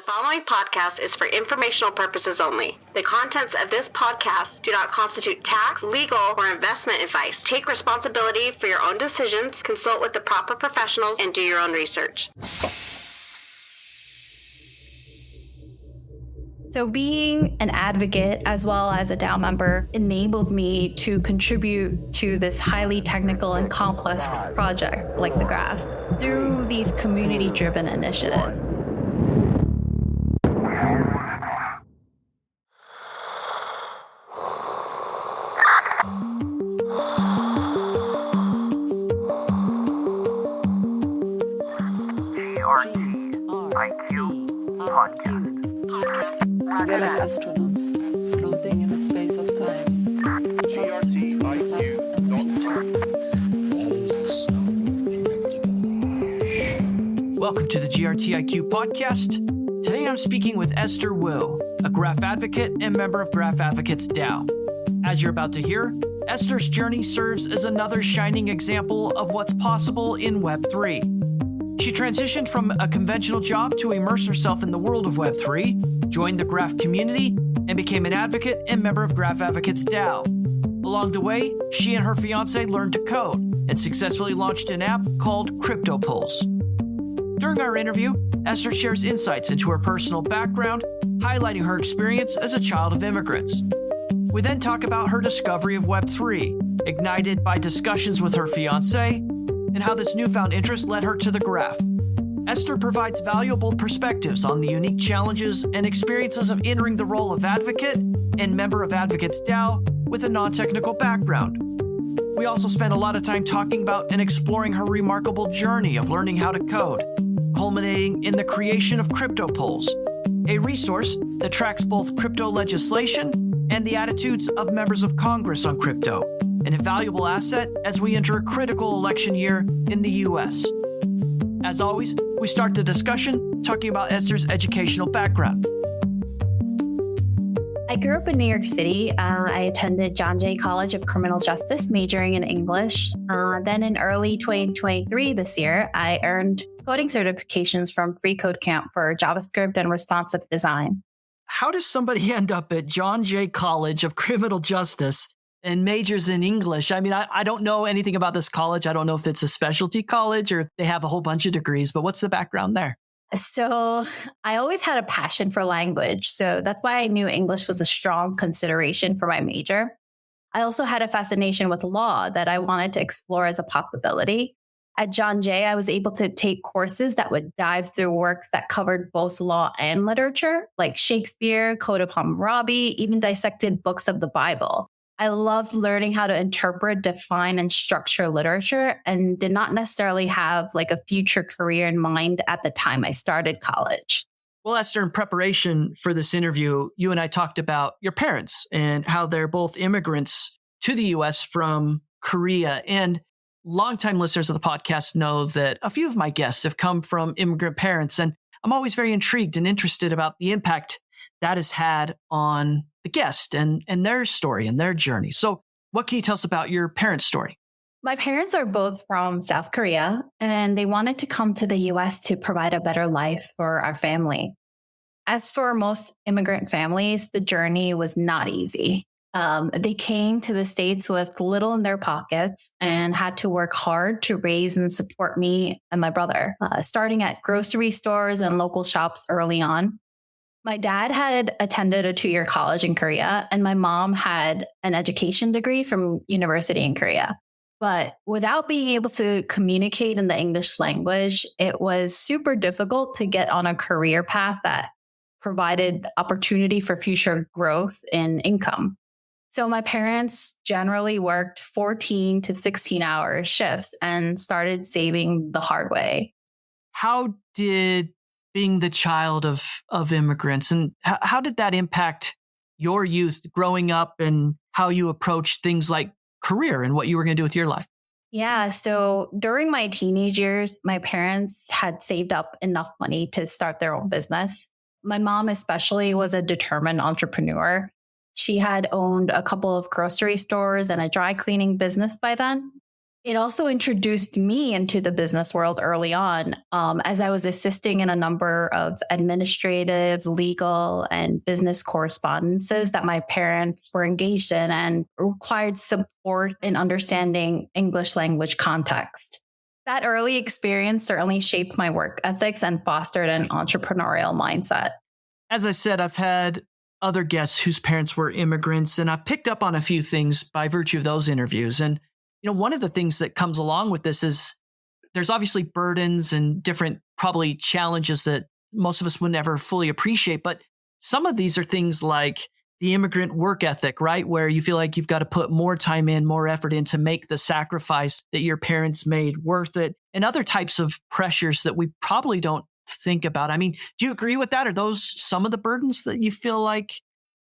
following podcast is for informational purposes only. The contents of this podcast do not constitute tax, legal, or investment advice. Take responsibility for your own decisions, consult with the proper professionals, and do your own research. So being an advocate as well as a DAO member enabled me to contribute to this highly technical and complex project like the Graph through these community-driven initiatives. GRTiQ podcast. We are like astronauts floating in the space of time. Lost between the past and future. Welcome to the GRTiQ podcast. Today I'm speaking with Esther Woo, a Graph advocate and member of Graph AdvocatesDAO. As you're about to hear, Esther's journey serves as another shining example of what's possible in Web3. She transitioned from a conventional job to immerse herself in the world of Web3, joined the Graph community, and became an advocate and member of Graph AdvocatesDAO. Along the way, she and her fiancé learned to code and successfully launched an app called CryptoPols. During our interview, Esther shares insights into her personal background, highlighting her experience as a child of immigrants. We then talk about her discovery of Web3, ignited by discussions with her fiancé, and how this newfound interest led her to the Graph. Esther provides valuable perspectives on the unique challenges and experiences of entering the role of advocate and member of AdvocatesDAO with a non-technical background. We also spend a lot of time talking about and exploring her remarkable journey of learning how to code, culminating in the creation of CryptoPols, a resource that tracks both crypto legislation and the attitudes of members of Congress on crypto, an invaluable asset as we enter a critical election year in the US. As always, we start the discussion talking about Esther's educational background. I grew up in New York City. I attended John Jay College of Criminal Justice, majoring in English. Then in early 2023 this year, I earned coding certifications from Free Code Camp for JavaScript and responsive design. How does somebody end up at John Jay College of Criminal Justice and majors in English? I mean, I don't know anything about this college. I don't know if it's a specialty college or if they have a whole bunch of degrees, but what's the background there? So I always had a passion for language. So that's why I knew English was a strong consideration for my major. I also had a fascination with law that I wanted to explore as a possibility. At John Jay, I was able to take courses that would dive through works that covered both law and literature, like Shakespeare, Code of Hammurabi, even dissected books of the Bible. I loved learning how to interpret, define, and structure literature, and did not necessarily have like a future career in mind at the time I started college. Well, Esther, in preparation for this interview, you and I talked about your parents and how they're both immigrants to the US from Korea. And longtime listeners of the podcast know that a few of my guests have come from immigrant parents. And I'm always very intrigued and interested about the impact that has had on the guest and their story and their journey. So what can you tell us about your parents' story? My parents are both from South Korea, and they wanted to come to the US to provide a better life for our family. As for most immigrant families, the journey was not easy. They came to the States with little in their pockets and had to work hard to raise and support me and my brother, starting at grocery stores and local shops early on. My dad had attended a 2-year college in Korea, and my mom had an education degree from university in Korea. But without being able to communicate in the English language, it was super difficult to get on a career path that provided opportunity for future growth in income. So my parents generally worked 14 to 16-hour shifts and started saving the hard way. How did being the child of immigrants, and how did that impact your youth growing up and how you approached things like career and what you were going to do with your life? Yeah. So during my teenage years, my parents had saved up enough money to start their own business. My mom especially was a determined entrepreneur. She had owned a couple of grocery stores and a dry cleaning business by then. It also introduced me into the business world early on, as I was assisting in a number of administrative, legal, and business correspondences that my parents were engaged in and required support in understanding English language context. That early experience certainly shaped my work ethics and fostered an entrepreneurial mindset. As I said, I've had other guests whose parents were immigrants, and I've picked up on a few things by virtue of those interviews. And one of the things that comes along with this is there's obviously burdens and different probably challenges that most of us would never fully appreciate. But some of these are things like the immigrant work ethic, right? Where you feel like you've got to put more time in, more effort in to make the sacrifice that your parents made worth it, and other types of pressures that we probably don't think about. I mean, do you agree with that? Are those some of the burdens that you feel like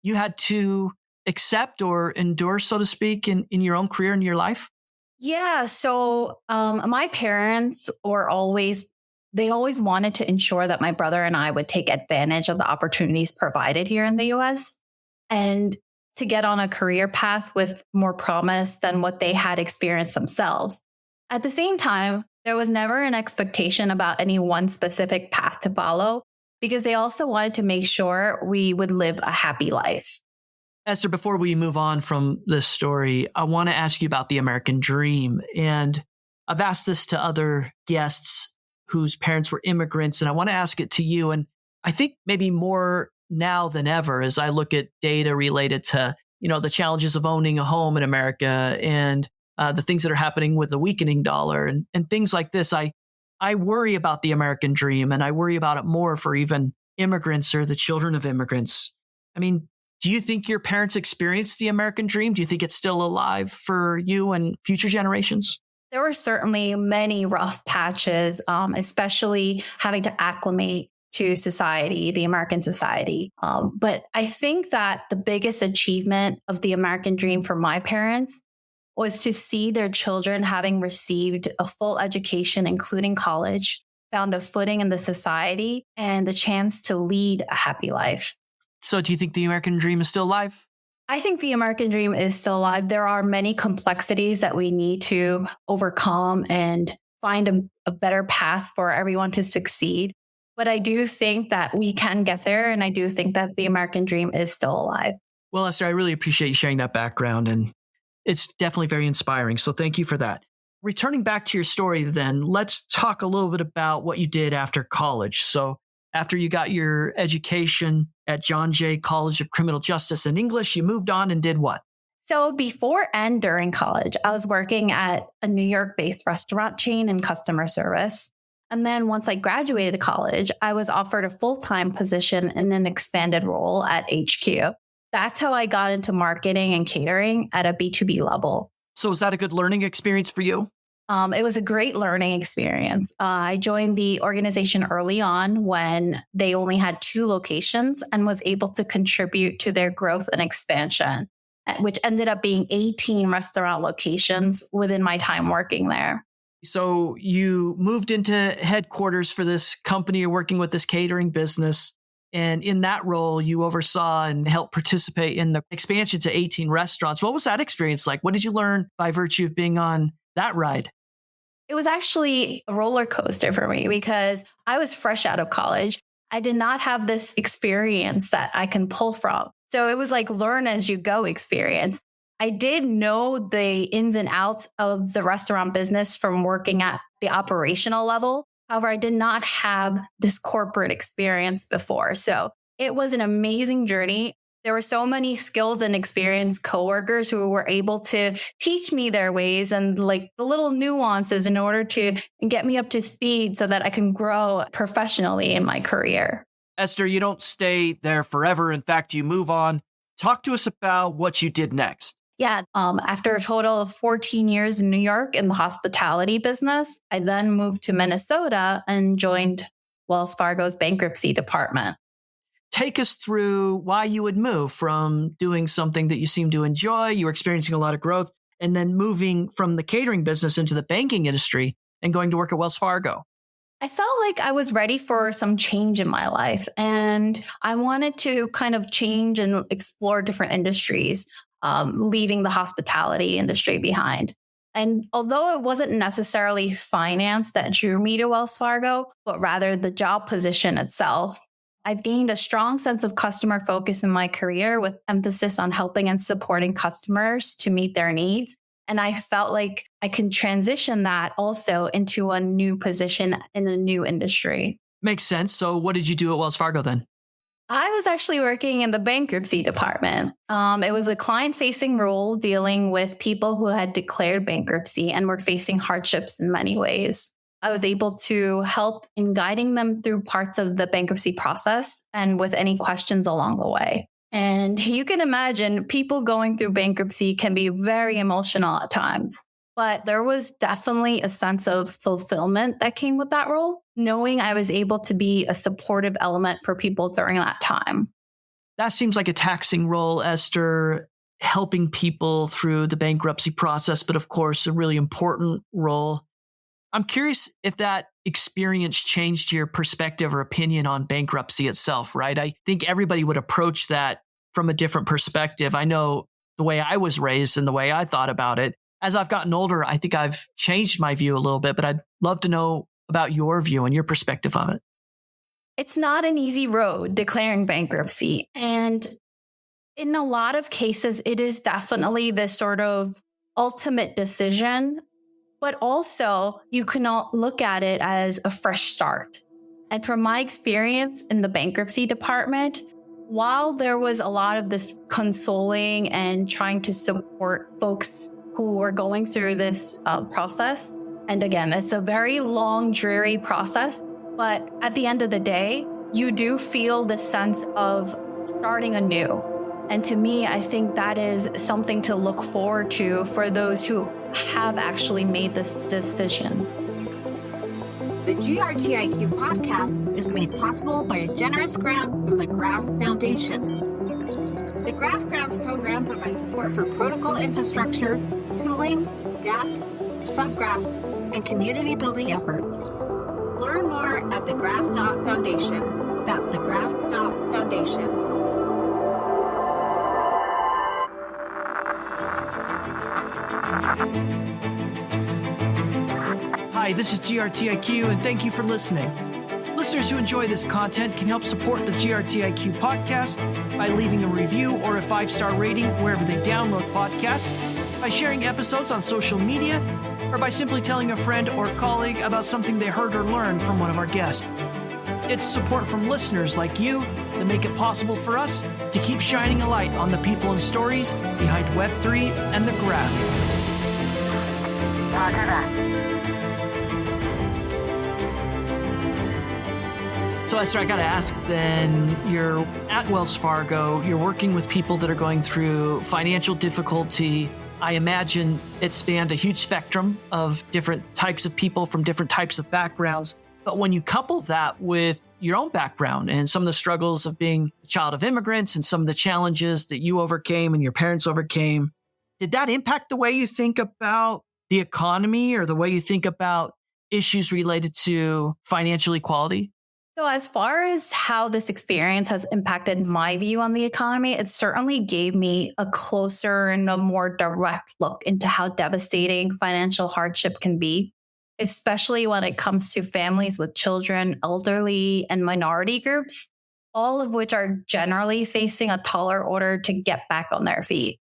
you had to accept or endure, so to speak, in your own career and your life? Yeah. So my parents they always wanted to ensure that my brother and I would take advantage of the opportunities provided here in the US and to get on a career path with more promise than what they had experienced themselves. At the same time, there was never an expectation about any one specific path to follow because they also wanted to make sure we would live a happy life. Esther, before we move on from this story, I want to ask you about the American dream. And I've asked this to other guests whose parents were immigrants, and I want to ask it to you. And I think maybe more now than ever, as I look at data related to, the challenges of owning a home in America and the things that are happening with the weakening dollar and things like this, I worry about the American dream, and I worry about it more for even immigrants or the children of immigrants. I mean, do you think your parents experienced the American dream? Do you think it's still alive for you and future generations? There were certainly many rough patches, especially having to acclimate to society, the American society. But I think that the biggest achievement of the American dream for my parents was to see their children having received a full education, including college, found a footing in the society, and the chance to lead a happy life. So do you think the American dream is still alive? I think the American dream is still alive. There are many complexities that we need to overcome and find a better path for everyone to succeed. But I do think that we can get there. And I do think that the American dream is still alive. Well, Esther, I really appreciate you sharing that background. And it's definitely very inspiring. So thank you for that. Returning back to your story, then, let's talk a little bit about what you did after college. So after you got your education at John Jay College of Criminal Justice in English, you moved on and did what? So before and during college, I was working at a New York-based restaurant chain in customer service. And then once I graduated college, I was offered a full-time position in an expanded role at HQ. That's how I got into marketing and catering at a B2B level. So was that a good learning experience for you? It was a great learning experience. I joined the organization early on when they only had 2 locations and was able to contribute to their growth and expansion, which ended up being 18 restaurant locations within my time working there. So you moved into headquarters for this company, you're working with this catering business. And in that role, you oversaw and helped participate in the expansion to 18 restaurants. What was that experience like? What did you learn by virtue of being on that ride? It was actually a roller coaster for me because I was fresh out of college. I did not have this experience that I can pull from. So it was like learn as you go experience. I did know the ins and outs of the restaurant business from working at the operational level. However, I did not have this corporate experience before. So it was an amazing journey. There were so many skilled and experienced coworkers who were able to teach me their ways and like the little nuances in order to get me up to speed so that I can grow professionally in my career. Esther, you don't stay there forever. In fact, you move on. Talk to us about what you did next. Yeah. After a total of 14 years in New York in the hospitality business, I then moved to Minnesota and joined Wells Fargo's bankruptcy department. Take us through why you would move from doing something that you seem to enjoy, you were experiencing a lot of growth, and then moving from the catering business into the banking industry and going to work at Wells Fargo. I felt like I was ready for some change in my life, and I wanted to kind of change and explore different industries, leaving the hospitality industry behind. And although it wasn't necessarily finance that drew me to Wells Fargo, but rather the job position itself, I've gained a strong sense of customer focus in my career with emphasis on helping and supporting customers to meet their needs. And I felt like I can transition that also into a new position in a new industry. Makes sense. So what did you do at Wells Fargo then? I was actually working in the bankruptcy department. It was a client-facing role dealing with people who had declared bankruptcy and were facing hardships in many ways. I was able to help in guiding them through parts of the bankruptcy process and with any questions along the way. And you can imagine people going through bankruptcy can be very emotional at times. But there was definitely a sense of fulfillment that came with that role, knowing I was able to be a supportive element for people during that time. That seems like a taxing role, Esther, helping people through the bankruptcy process, but of course, a really important role. I'm curious if that experience changed your perspective or opinion on bankruptcy itself, right? I think everybody would approach that from a different perspective. I know the way I was raised and the way I thought about it. As I've gotten older, I think I've changed my view a little bit, but I'd love to know about your view and your perspective on it. It's not an easy road declaring bankruptcy. And in a lot of cases, it is definitely this sort of ultimate decision, but also you cannot look at it as a fresh start. And from my experience in the bankruptcy department, while there was a lot of this consoling and trying to support folks who were going through this process. And again, it's a very long, dreary process. But at the end of the day, you do feel the sense of starting anew. And to me, I think that is something to look forward to for those who have actually made this decision. The GRTiQ podcast is made possible by a generous grant from the Graph Foundation. The Graph Grants program provides support for protocol infrastructure, tooling, dApps, subgraphs, and community building efforts. Learn more at thegraph.foundation. That's thegraph.foundation. Hi, this is GRTiQ, and thank you for listening. Listeners who enjoy this content can help support the GRTiQ podcast by leaving a review or a 5-star rating wherever they download podcasts, by sharing episodes on social media, or by simply telling a friend or colleague about something they heard or learned from one of our guests. It's support from listeners like you that make it possible for us to keep shining a light on the people and stories behind Web3 and the Graph. Roger that. So Esther, I got to ask then, you're at Wells Fargo, you're working with people that are going through financial difficulty. I imagine it spanned a huge spectrum of different types of people from different types of backgrounds. But when you couple that with your own background and some of the struggles of being a child of immigrants and some of the challenges that you overcame and your parents overcame, did that impact the way you think about the economy or the way you think about issues related to financial equality? So as far as how this experience has impacted my view on the economy, it certainly gave me a closer and a more direct look into how devastating financial hardship can be, especially when it comes to families with children, elderly, and minority groups, all of which are generally facing a taller order to get back on their feet.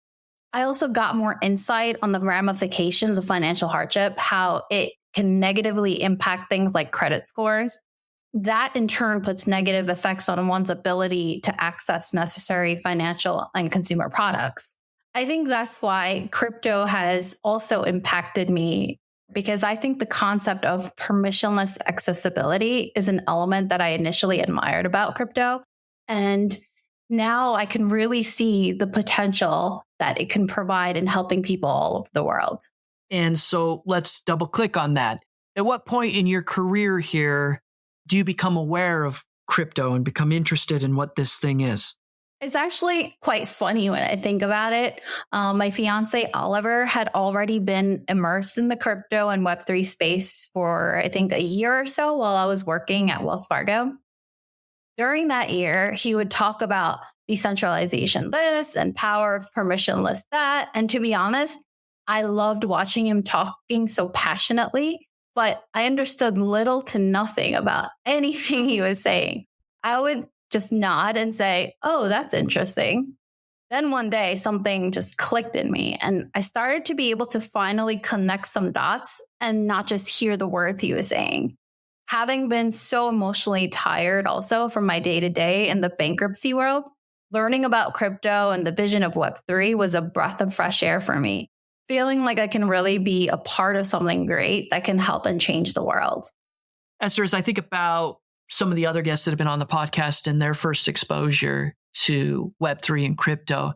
I also got more insight on the ramifications of financial hardship, how it can negatively impact things like credit scores. That in turn puts negative effects on one's ability to access necessary financial and consumer products. I think that's why crypto has also impacted me, because I think the concept of permissionless accessibility is an element that I initially admired about crypto. And now I can really see the potential that it can provide in helping people all over the world. And so let's double click on that. At what point in your career here do you become aware of crypto and become interested in what this thing is? It's actually quite funny when I think about it. My fiancé, Oliver, had already been immersed in the crypto and Web3 space for, I think, a year or so while I was working at Wells Fargo. During that year, he would talk about decentralization this and power of permissionless that. And to be honest, I loved watching him talking so passionately, but I understood little to nothing about anything he was saying. I would just nod and say, oh, that's interesting. Then one day something just clicked in me and I started to be able to finally connect some dots and not just hear the words he was saying. Having been so emotionally tired also from my day-to-day in the bankruptcy world, learning about crypto and the vision of Web3 was a breath of fresh air for me, feeling like I can really be a part of something great that can help and change the world. Esther, as I think about some of the other guests that have been on the podcast and their first exposure to Web3 and crypto,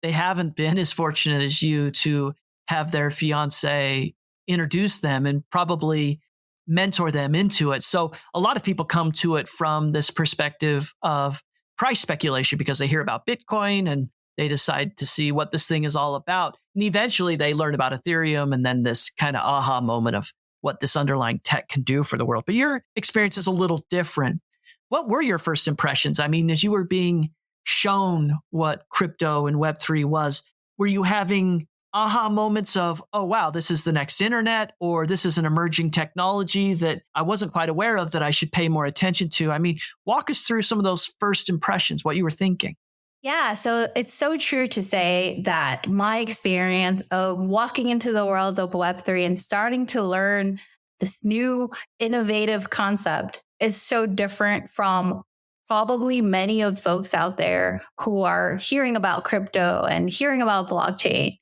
they haven't been as fortunate as you to have their fiancé introduce them and probably mentor them into it. So a lot of people come to it from this perspective of price speculation because they hear about Bitcoin and they decide to see what this thing is all about. And eventually they learn about Ethereum and then this kind of aha moment of what this underlying tech can do for the world. But your experience is a little different. What were your first impressions? I mean, as you were being shown what crypto and Web3 was, were you having aha moments of, oh, wow, this is the next internet, or this is an emerging technology that I wasn't quite aware of that I should pay more attention to? I mean, walk us through some of those first impressions, what you were thinking. Yeah, so it's so true to say that my experience of walking into the world of Web3 and starting to learn this new innovative concept is so different from probably many of folks out there who are hearing about crypto and hearing about blockchain.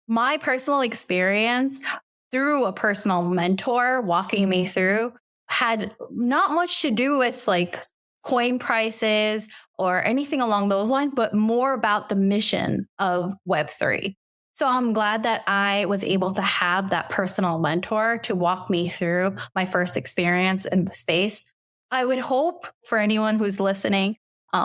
My personal experience through a personal mentor walking me through had not much to do with like coin prices or anything along those lines, but more about the mission of Web3. So I'm glad that I was able to have that personal mentor to walk me through my first experience in the space. I would hope for anyone who's listening,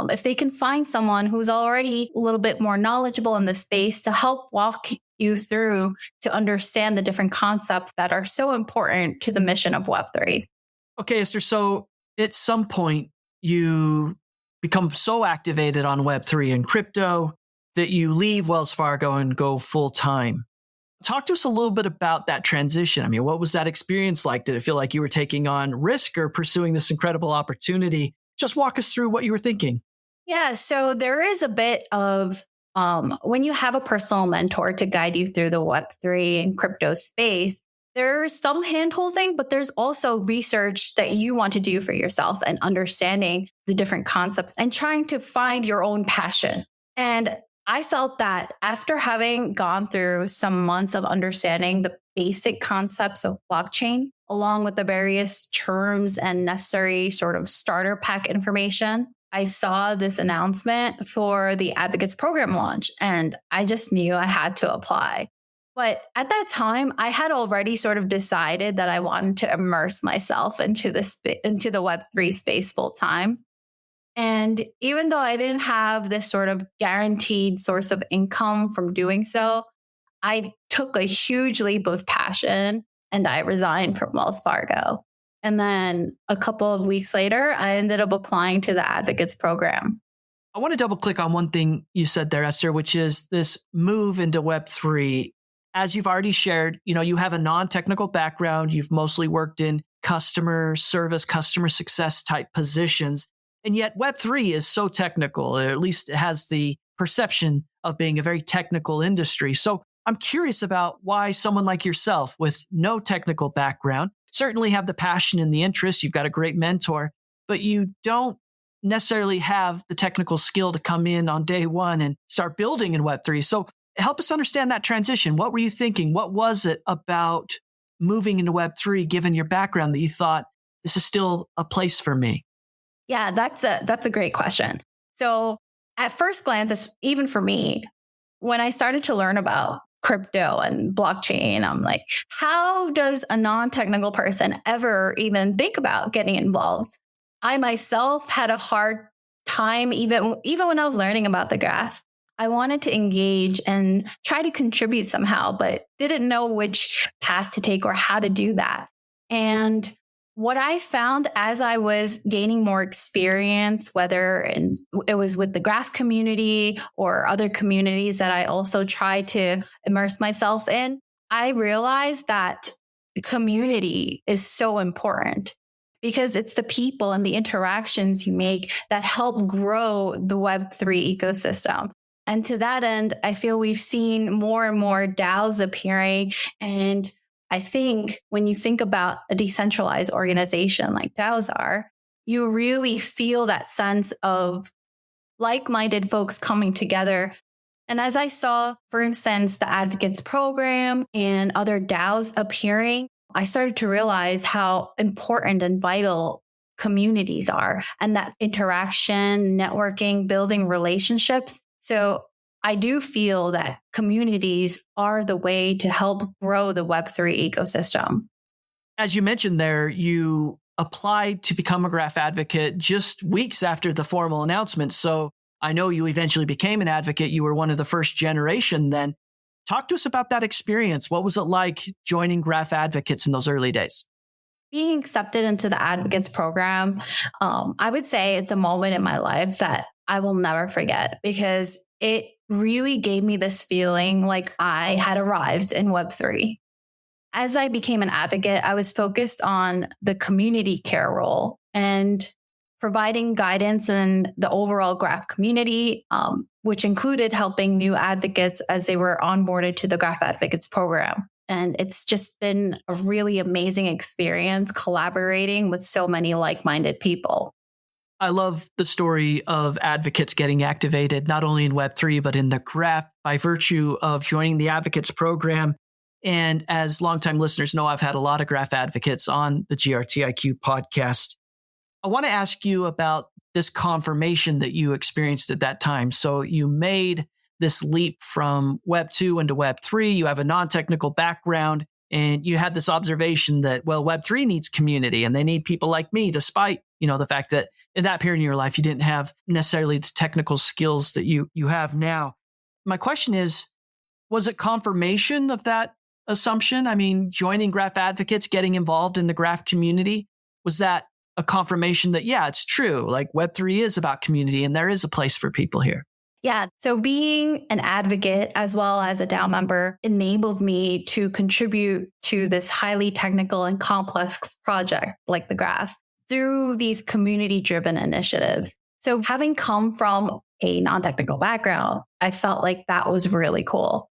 if they can find someone who's already a little bit more knowledgeable in the space to help walk you through to understand the different concepts that are so important to the mission of Web3. Okay, Esther. So at some point, you become so activated on Web3 and crypto that you leave Wells Fargo and go full time. Talk to us a little bit about that transition. I mean, what was that experience like? Did it feel like you were taking on risk or pursuing this incredible opportunity? Just walk us through what you were thinking. Yeah, so there is a bit of when you have a personal mentor to guide you through the Web3 and crypto space, there's some handholding, but there's also research that you want to do for yourself and understanding the different concepts and trying to find your own passion. And I felt that after having gone through some months of understanding the basic concepts of blockchain, along with the various terms and necessary sort of starter pack information, I saw this announcement for the Advocates program launch, and I just knew I had to apply. But at that time, I had already sort of decided that I wanted to immerse myself into the Web3 space full time. And even though I didn't have this sort of guaranteed source of income from doing so, I took a huge leap of passion and I resigned from Wells Fargo. And then a couple of weeks later, I ended up applying to the Advocates program. I want to double click on one thing you said there, Esther, which is this move into Web3. As you've already shared, you have a non-technical background. You've mostly worked in customer service, customer success type positions. And yet Web3 is so technical, or at least it has the perception of being a very technical industry. So I'm curious about why someone like yourself with no technical background, certainly have the passion and the interest. You've got a great mentor, but you don't necessarily have the technical skill to come in on day one and start building in Web3. So help us understand that transition. What were you thinking? What was it about moving into Web3, given your background, that you thought this is still a place for me? Yeah, that's a great question. So at first glance, even for me, when I started to learn about crypto and blockchain, I'm like, how does a non-technical person ever even think about getting involved? I myself had a hard time, even when I was learning about the graph. I wanted to engage and try to contribute somehow, but didn't know which path to take or how to do that. And what I found as I was gaining more experience, whether it was with the graph community or other communities that I also tried to immerse myself in, I realized that community is so important because it's the people and the interactions you make that help grow the Web3 ecosystem. And to that end, I feel we've seen more and more DAOs appearing. And I think when you think about a decentralized organization like DAOs are, you really feel that sense of like-minded folks coming together. And as I saw, for instance, the Advocates program and other DAOs appearing, I started to realize how important and vital communities are, and that interaction, networking, building relationships. So I do feel that communities are the way to help grow the Web3 ecosystem. As you mentioned there, you applied to become a Graph Advocate just weeks after the formal announcement. So I know you eventually became an advocate. You were one of the first generation then. Talk to us about that experience. What was it like joining Graph Advocates in those early days? Being accepted into the Advocates program, I would say it's a moment in my life that I will never forget because it really gave me this feeling like I had arrived in Web3. As I became an advocate, I was focused on the community care role and providing guidance in the overall Graph community, which included helping new advocates as they were onboarded to the Graph Advocates program. And it's just been a really amazing experience collaborating with so many like-minded people. I love the story of advocates getting activated, not only in Web3, but in the Graph by virtue of joining the Advocates program. And as longtime listeners know, I've had a lot of Graph Advocates on the GRTiQ podcast. I want to ask you about this confirmation that you experienced at that time. So you made this leap from Web 2 into Web 3. You have a non-technical background and you had this observation that, well, Web 3 needs community and they need people like me, despite, the fact that in that period in your life, you didn't have necessarily the technical skills that you have now. My question is, was it confirmation of that assumption? I mean, joining Graph Advocates, getting involved in the Graph community, was that a confirmation that, yeah, it's true. Like Web3 is about community and there is a place for people here? Yeah. So being an advocate as well as a DAO member enabled me to contribute to this highly technical and complex project like the Graph through these community-driven initiatives. So having come from a non-technical background, I felt like that was really cool.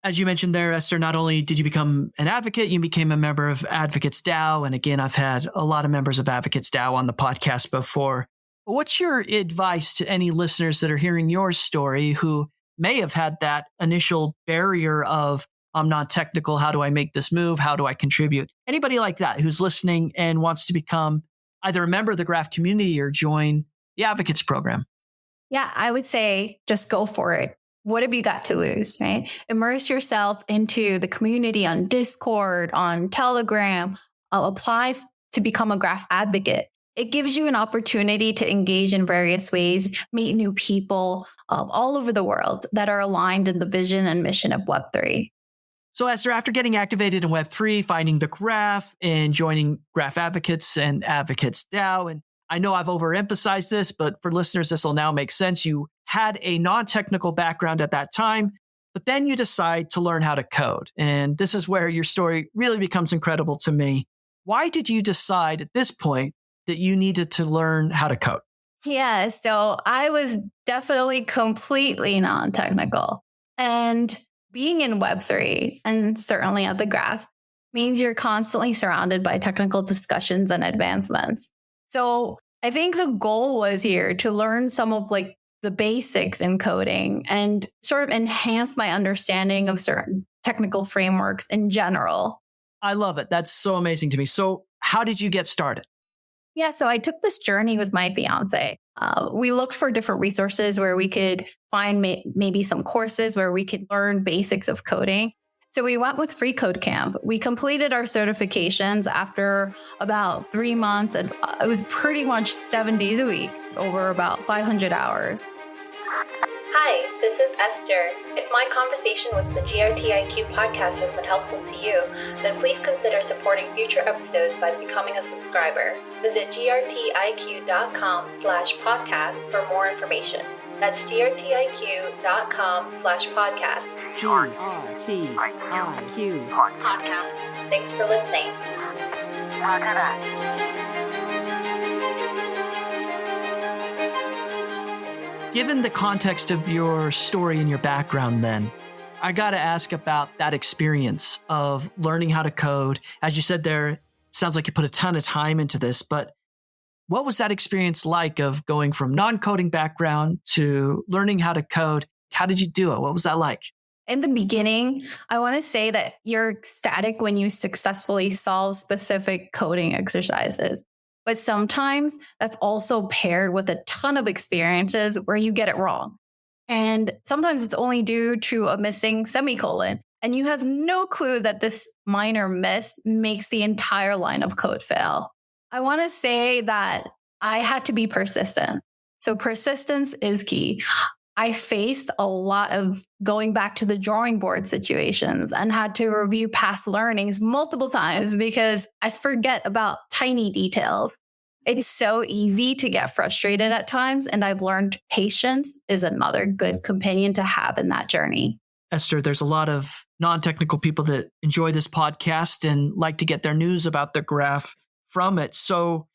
As you mentioned there, Esther, not only did you become an advocate, you became a member of AdvocatesDAO. And again, I've had a lot of members of AdvocatesDAO on the podcast before. What's your advice to any listeners that are hearing your story who may have had that initial barrier of, I'm not technical, how do I make this move? How do I contribute? Anybody like that who's listening and wants to become either a member of the Graph community or join the Advocates program? Yeah, I would say just go for it. What have you got to lose, right? Immerse yourself into the community on Discord, on Telegram, apply to become a Graph advocate. It gives you an opportunity to engage in various ways, meet new people all over the world that are aligned in the vision and mission of Web3. So Esther, after getting activated in Web3, finding the Graph and joining Graph Advocates and AdvocatesDAO, and I know I've overemphasized this, but for listeners, this will now make sense. You had a non-technical background at that time, but then you decide to learn how to code. And this is where your story really becomes incredible to me. Why did you decide at this point that you needed to learn how to code? Yeah, so I was definitely completely non-technical. And being in Web3 and certainly at the Graph means you're constantly surrounded by technical discussions and advancements. So I think the goal was here to learn some of the basics in coding and sort of enhance my understanding of certain technical frameworks in general. I love it. That's so amazing to me. So how did you get started? Yeah, so I took this journey with my fiancé. We looked for different resources where we could find maybe some courses where we could learn basics of coding. So we went with Free Code Camp. We completed our certifications after about 3 months, and it was pretty much 7 days a week, over about 500 hours. Hi, this is Esther. If my conversation with the GRTiQ podcast has been helpful to you, then please consider supporting future episodes by becoming a subscriber. Visit grtiq.com/podcast for more information. That's grtiq.com/podcast. GRTiQ Podcast. Thanks for listening. Given the context of your story and your background, then, I got to ask about that experience of learning how to code. As you said there, sounds like you put a ton of time into this, but what was that experience like of going from non-coding background to learning how to code? How did you do it? What was that like? In the beginning, I want to say that you're ecstatic when you successfully solve specific coding exercises. But sometimes that's also paired with a ton of experiences where you get it wrong. And sometimes it's only due to a missing semicolon. And you have no clue that this minor miss makes the entire line of code fail. I want to say that I had to be persistent. So persistence is key. I faced a lot of going back to the drawing board situations and had to review past learnings multiple times because I forget about tiny details. It's so easy to get frustrated at times, and I've learned patience is another good companion to have in that journey. Esther, there's a lot of non-technical people that enjoy this podcast and like to get their news about the graph from it. So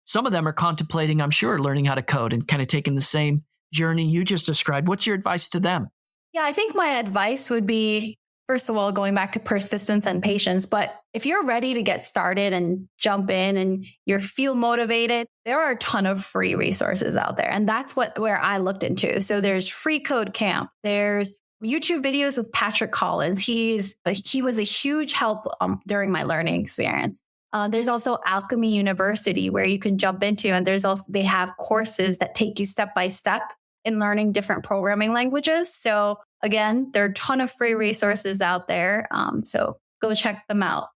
some of them are contemplating, I'm sure, learning how to code and kind of taking the same journey you just described. What's your advice to them? Yeah, I think my advice would be, first of all, going back to persistence and patience. But if you're ready to get started and jump in and you feel motivated, there are a ton of free resources out there. And that's where I looked into. So there's Free Code Camp. There's YouTube videos of Patrick Collins. He was a huge help during my learning experience. There's also Alchemy University where you can jump into, and they have courses that take you step by step in learning different programming languages. So again, there are a ton of free resources out there. So go check them out.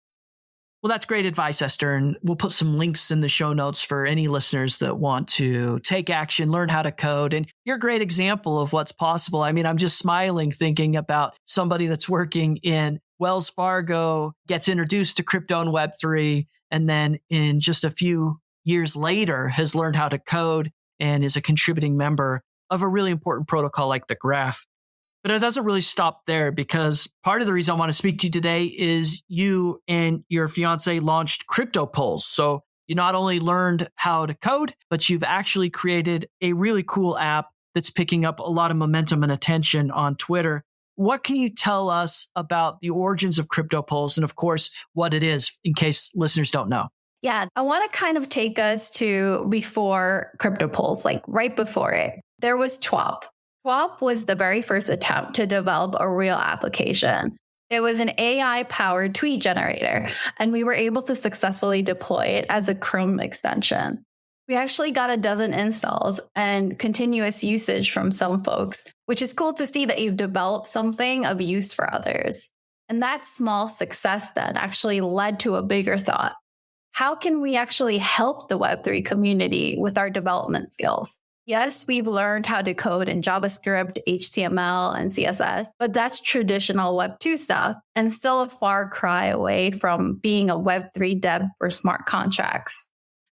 Well, that's great advice, Esther. And we'll put some links in the show notes for any listeners that want to take action, learn how to code. And you're a great example of what's possible. I mean, I'm just smiling thinking about somebody that's working in Wells Fargo, gets introduced to crypto and Web3, and then in just a few years later has learned how to code and is a contributing member of a really important protocol like the graph. But it doesn't really stop there, because part of the reason I want to speak to you today is you and your fiancé launched CryptoPols. So you not only learned how to code, but you've actually created a really cool app that's picking up a lot of momentum and attention on Twitter. What can you tell us about the origins of CryptoPols and, of course, what it is, in case listeners don't know? Yeah, I want to kind of take us to before CryptoPols, like right before it. There was TWAP. TWAP was the very first attempt to develop a real application. It was an AI-powered tweet generator, and we were able to successfully deploy it as a Chrome extension. We actually got a dozen installs and continuous usage from some folks, which is cool to see that you've developed something of use for others. And that small success then actually led to a bigger thought. How can we actually help the Web3 community with our development skills? Yes, we've learned how to code in JavaScript, HTML, and CSS, but that's traditional Web 2 stuff and still a far cry away from being a Web 3 dev for smart contracts.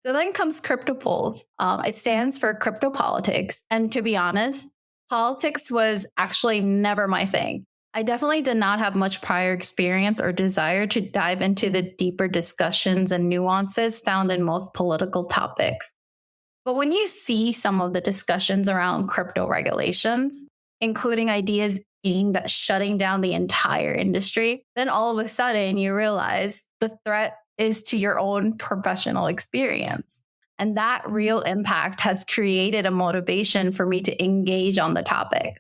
So then comes CryptoPols. It stands for crypto politics. And to be honest, politics was actually never my thing. I definitely did not have much prior experience or desire to dive into the deeper discussions and nuances found in most political topics. But when you see some of the discussions around crypto regulations, including ideas aimed at shutting down the entire industry, then all of a sudden you realize the threat is to your own professional experience. And that real impact has created a motivation for me to engage on the topic.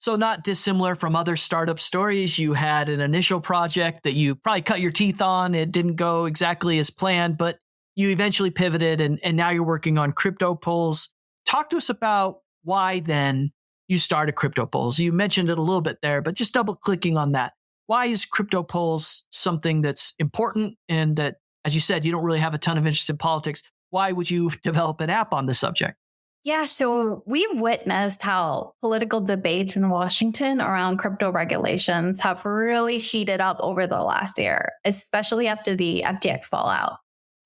So not dissimilar from other startup stories, you had an initial project that you probably cut your teeth on. It didn't go exactly as planned, but you eventually pivoted and now you're working on CryptoPols. Talk to us about why then you started CryptoPols. You mentioned it a little bit there, but just double clicking on that. Why is CryptoPols something that's important and that, as you said, you don't really have a ton of interest in politics? Why would you develop an app on this subject? Yeah, so we've witnessed how political debates in Washington around crypto regulations have really heated up over the last year, especially after the FTX fallout.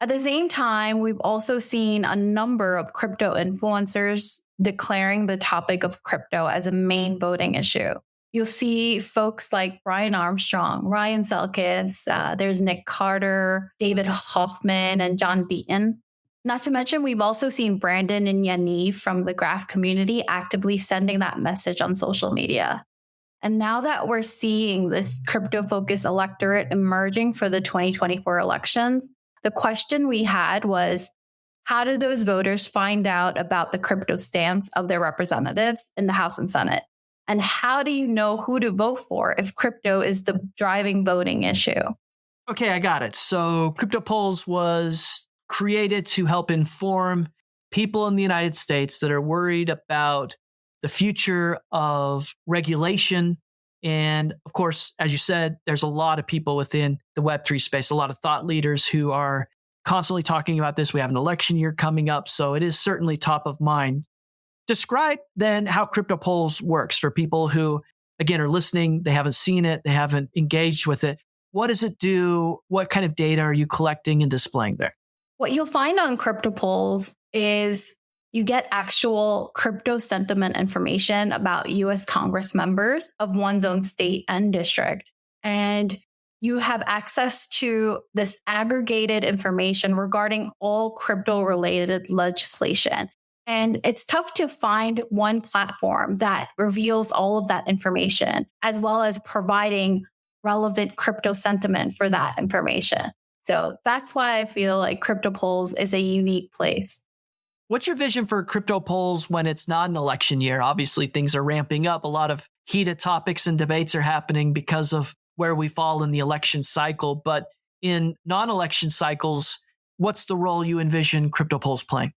At the same time, we've also seen a number of crypto influencers declaring the topic of crypto as a main voting issue. You'll see folks like Brian Armstrong, Ryan Selkis, there's Nick Carter, David Hoffman, and John Deaton. Not to mention, we've also seen Brandon and Yaniv from the Graph community actively sending that message on social media. And now that we're seeing this crypto-focused electorate emerging for the 2024 elections, the question we had was, how do those voters find out about the crypto stance of their representatives in the House and Senate? And how do you know who to vote for if crypto is the driving voting issue? Okay, I got it. So CryptoPols was created to help inform people in the United States that are worried about the future of regulation. And of course, as you said, there's a lot of people within the Web3 space, a lot of thought leaders who are constantly talking about this. We have an election year coming up, so it is certainly top of mind. Describe then how CryptoPols works for people who, again, are listening, they haven't seen it, they haven't engaged with it. What does it do? What kind of data are you collecting and displaying there? What you'll find on CryptoPols is you get actual crypto sentiment information about US Congress members of one's own state and district. And you have access to this aggregated information regarding all crypto-related legislation. And it's tough to find one platform that reveals all of that information, as well as providing relevant crypto sentiment for that information. So that's why I feel like CryptoPols is a unique place. What's your vision for CryptoPols when it's not an election year? Obviously, things are ramping up. A lot of heated topics and debates are happening because of where we fall in the election cycle. But in non-election cycles, what's the role you envision CryptoPols playing?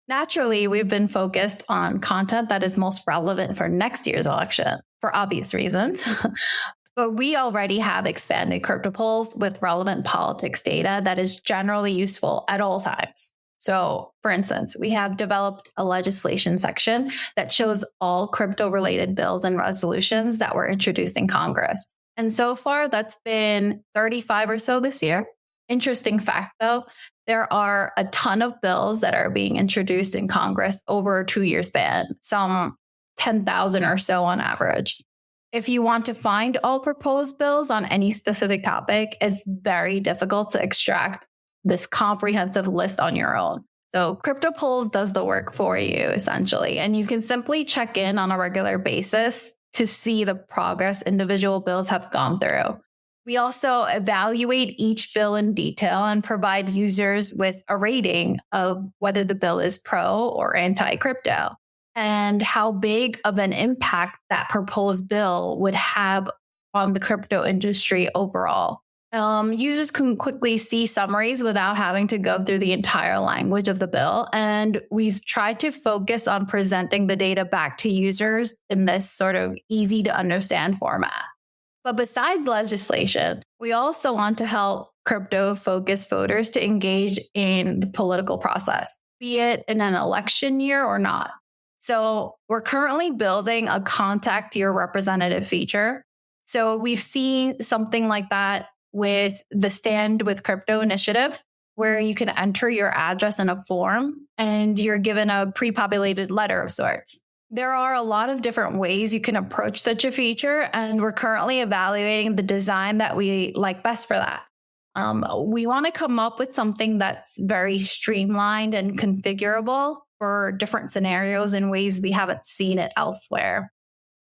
Naturally, we've been focused on content that is most relevant for next year's election for obvious reasons. But we already have expanded CryptoPols with relevant politics data that is generally useful at all times. So, for instance, we have developed a legislation section that shows all crypto-related bills and resolutions that were introduced in Congress. And so far, that's been 35 or so this year. Interesting fact, though, there are a ton of bills that are being introduced in Congress over a 2-year span, some 10,000 or so on average. If you want to find all proposed bills on any specific topic, it's very difficult to extract this comprehensive list on your own. So CryptoPols does the work for you, essentially, and you can simply check in on a regular basis to see the progress individual bills have gone through. We also evaluate each bill in detail and provide users with a rating of whether the bill is pro or anti-crypto, and how big of an impact that proposed bill would have on the crypto industry overall. Users can quickly see summaries without having to go through the entire language of the bill. And we've tried to focus on presenting the data back to users in this sort of easy to understand format. But besides legislation, we also want to help crypto-focused voters to engage in the political process, be it in an election year or not. So we're currently building a contact your representative feature. So we've seen something like that with the Stand with Crypto initiative, where you can enter your address in a form and you're given a pre-populated letter of sorts. There are a lot of different ways you can approach such a feature, and we're currently evaluating the design that we like best for that. We want to come up with something that's very streamlined and configurable for different scenarios in ways we haven't seen it elsewhere.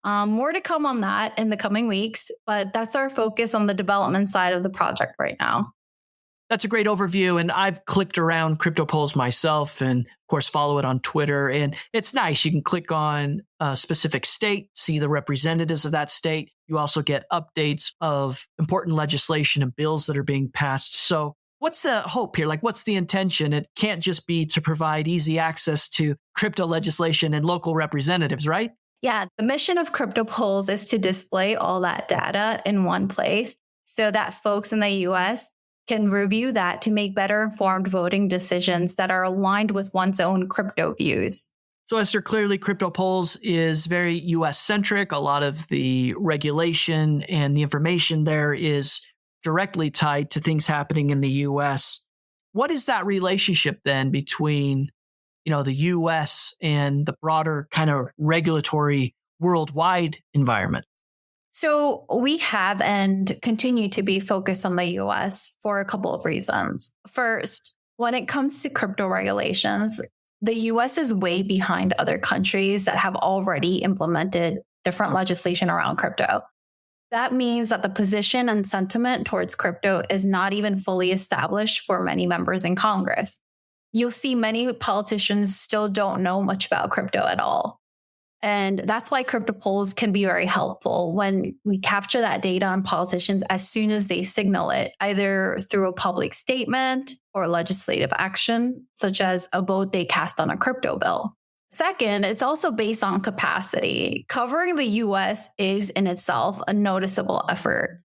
More to come on that in the coming weeks, but that's our focus on the development side of the project right now. That's a great overview. And I've clicked around CryptoPols myself and, of course, follow it on Twitter. And it's nice. You can click on a specific state, see the representatives of that state. You also get updates of important legislation and bills that are being passed. So what's the hope here? Like, what's the intention? It can't just be to provide easy access to crypto legislation and local representatives, right? Yeah, the mission of CryptoPols is to display all that data in one place so that folks in the US can review that to make better informed voting decisions that are aligned with one's own crypto views. So Esther, clearly CryptoPols is very US-centric. A lot of the regulation and the information there is directly tied to things happening in the US. What is that relationship then between, the US and the broader kind of regulatory worldwide environment? So we have and continue to be focused on the US for a couple of reasons. First, when it comes to crypto regulations, the US is way behind other countries that have already implemented different legislation around crypto. That means that the position and sentiment towards crypto is not even fully established for many members in Congress. You'll see many politicians still don't know much about crypto at all. And that's why CryptoPols can be very helpful when we capture that data on politicians as soon as they signal it, either through a public statement or legislative action, such as a vote they cast on a crypto bill. Second, it's also based on capacity. Covering the US is in itself a noticeable effort.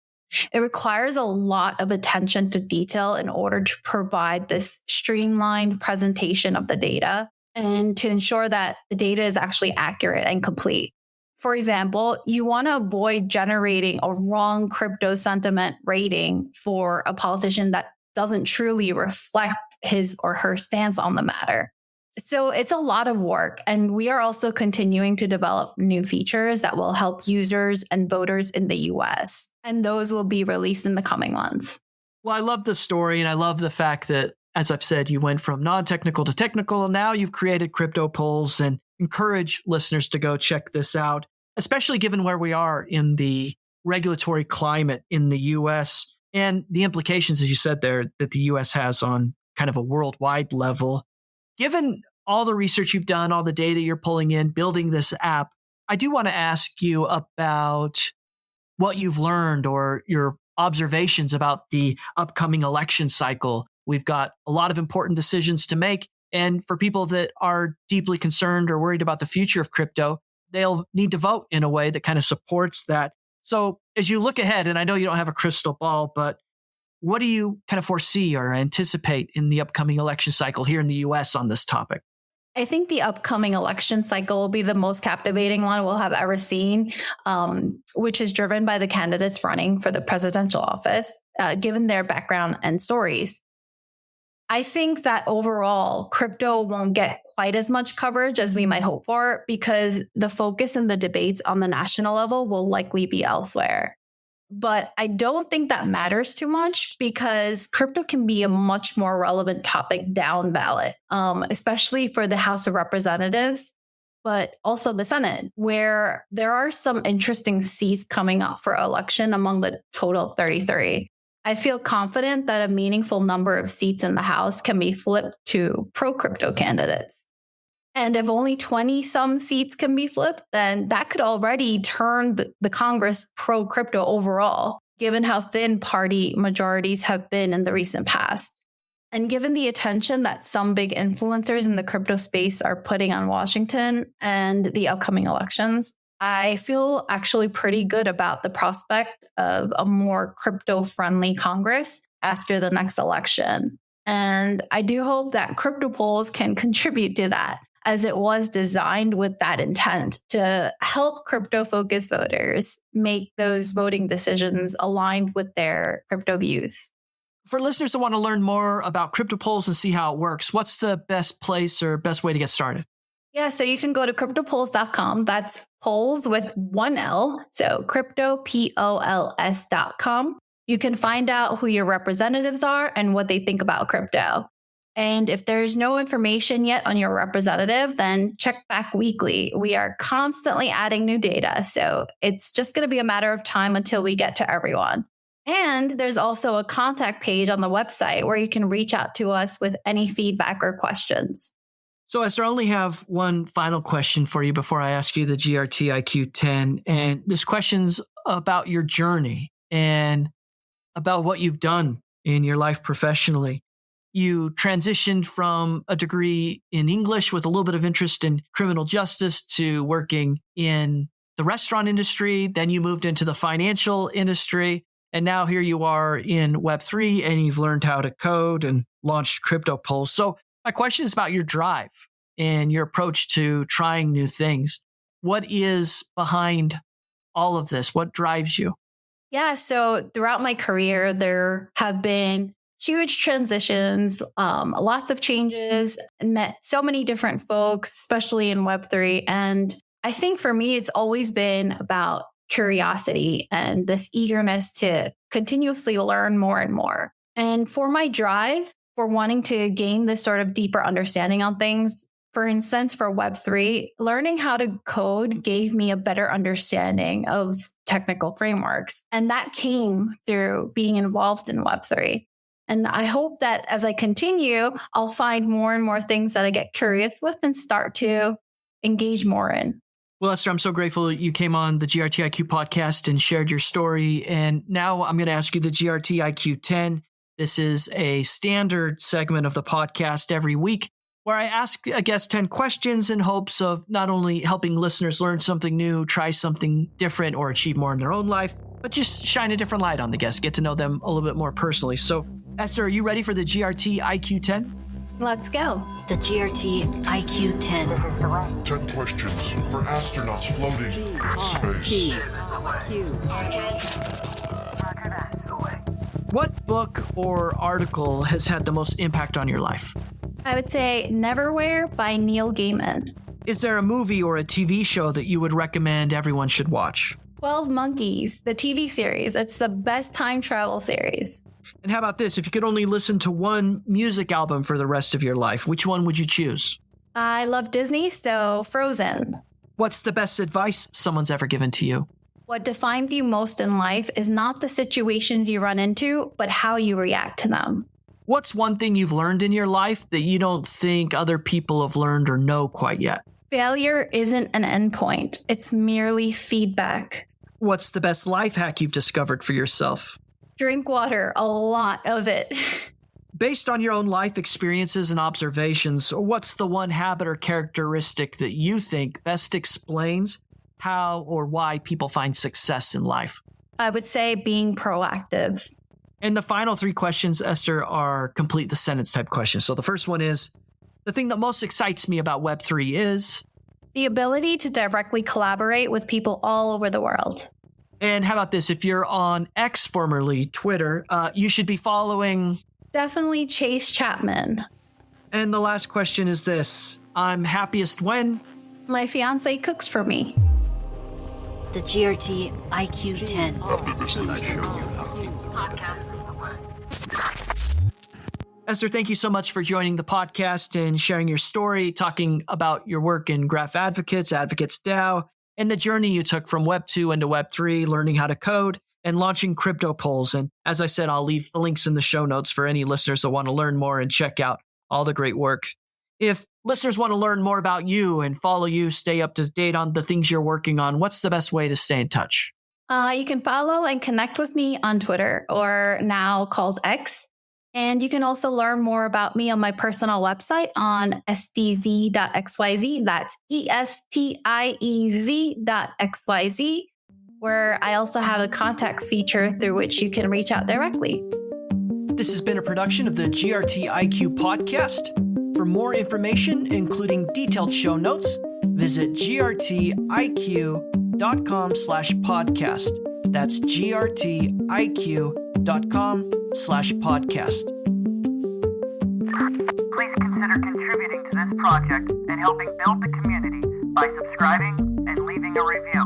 It requires a lot of attention to detail in order to provide this streamlined presentation of the data and to ensure that the data is actually accurate and complete. For example, you want to avoid generating a wrong crypto sentiment rating for a politician that doesn't truly reflect his or her stance on the matter. So it's a lot of work, and we are also continuing to develop new features that will help users and voters in the US, and those will be released in the coming months. Well, I love the story, and I love the fact that, as I've said, you went from non-technical to technical, and now you've created CryptoPols, and encourage listeners to go check this out, especially given where we are in the regulatory climate in the US and the implications, as you said there, that the US has on kind of a worldwide level. Given all the research you've done, all the data you're pulling in, building this app, I do want to ask you about what you've learned or your observations about the upcoming election cycle. We've got a lot of important decisions to make. And for people that are deeply concerned or worried about the future of crypto, they'll need to vote in a way that kind of supports that. So as you look ahead, and I know you don't have a crystal ball, but what do you kind of foresee or anticipate in the upcoming election cycle here in the US on this topic? I think the upcoming election cycle will be the most captivating one we'll have ever seen, which is driven by the candidates running for the presidential office, given their background and stories. I think that overall, crypto won't get quite as much coverage as we might hope for because the focus in the debates on the national level will likely be elsewhere. But I don't think that matters too much because crypto can be a much more relevant topic down ballot, especially for the House of Representatives, but also the Senate, where there are some interesting seats coming up for election among the total of 33. I feel confident that a meaningful number of seats in the House can be flipped to pro-crypto candidates. And if only 20-some seats can be flipped, then that could already turn the Congress pro-crypto overall, given how thin party majorities have been in the recent past. And given the attention that some big influencers in the crypto space are putting on Washington and the upcoming elections, I feel actually pretty good about the prospect of a more crypto-friendly Congress after the next election. And I do hope that CryptoPols can contribute to that, as it was designed with that intent to help crypto-focused voters make those voting decisions aligned with their crypto views. For listeners that want to learn more about CryptoPols and see how it works, what's the best place or best way to get started? Yeah, so you can go to CryptoPols.com. That's polls with one L. So CryptoPols.com. You can find out who your representatives are and what they think about crypto. And if there's no information yet on your representative, then check back weekly. We are constantly adding new data. So it's just going to be a matter of time until we get to everyone. And there's also a contact page on the website where you can reach out to us with any feedback or questions. So Esther, I only have one final question for you before I ask you the GRTiQ 10. And this question's about your journey and about what you've done in your life professionally. You transitioned from a degree in English with a little bit of interest in criminal justice to working in the restaurant industry. Then you moved into the financial industry. And now here you are in Web3 and you've learned how to code and launched CryptoPols. So my question is about your drive. and your approach to trying new things. What is behind all of this? What drives you? Yeah, so throughout my career, there have been huge transitions, lots of changes, and met so many different folks, especially in Web3. And I think for me, it's always been about curiosity and this eagerness to continuously learn more and more. And for my drive, for wanting to gain this sort of deeper understanding on things, for instance, for Web3, learning how to code gave me a better understanding of technical frameworks. And that came through being involved in Web3. And I hope that as I continue, I'll find more and more things that I get curious with and start to engage more in. Well, Esther, I'm so grateful you came on the GRTiQ podcast and shared your story. And now I'm going to ask you the GRTiQ 10. This is a standard segment of the podcast every week where I ask a guest 10 questions in hopes of not only helping listeners learn something new, try something different, or achieve more in their own life, but just shine a different light on the guest, get to know them a little bit more personally. So, Esther, are you ready for the GRTiQ 10? Let's go. The GRTiQ 10. This is the way. 10 questions for astronauts floating in space. What book or article has had the most impact on your life? I would say Neverwhere by Neil Gaiman. Is there a movie or a TV show that you would recommend everyone should watch? 12 Monkeys, the TV series. It's the best time travel series. And how about this? If you could only listen to one music album for the rest of your life, which one would you choose? I love Disney, so Frozen. What's the best advice someone's ever given to you? What defines you most in life is not the situations you run into, but how you react to them. What's one thing you've learned in your life that you don't think other people have learned or know quite yet? Failure isn't an endpoint. It's merely feedback. What's the best life hack you've discovered for yourself? Drink water, a lot of it. Based on your own life experiences and observations, what's the one habit or characteristic that you think best explains how or why people find success in life? I would say being proactive. And the final 3 questions, Esther, are complete the sentence type questions. So the first one is, the thing that most excites me about Web3 is? The ability to directly collaborate with people all over the world. And how about this? If you're on X, formerly Twitter, you should be following... Definitely Chase Chapman. And the last question is this. I'm happiest when? My fiancé cooks for me. The GRTiQ 10. After this, I show you Esther, thank you so much for joining the podcast and sharing your story, talking about your work in Graph AdvocatesDAO, and the journey you took from Web 2 into Web 3, learning how to code and launching CryptoPols. And as I said, I'll leave the links in the show notes for any listeners that want to learn more and check out all the great work. If listeners want to learn more about you and follow you, stay up to date on the things you're working on, what's the best way to stay in touch? You can follow and connect with me on Twitter, or now called X. And you can also learn more about me on my personal website on sdz.xyz. That's ESTIEZ.xyz, where I also have a contact feature through which you can reach out directly. This has been a production of the GRTiQ podcast. For more information, including detailed show notes, visit grtiq.com/podcast. That's grtiq.com/podcast. Please consider contributing to this project and helping build the community by subscribing and leaving a review.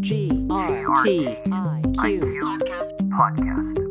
GRTiQ Podcast.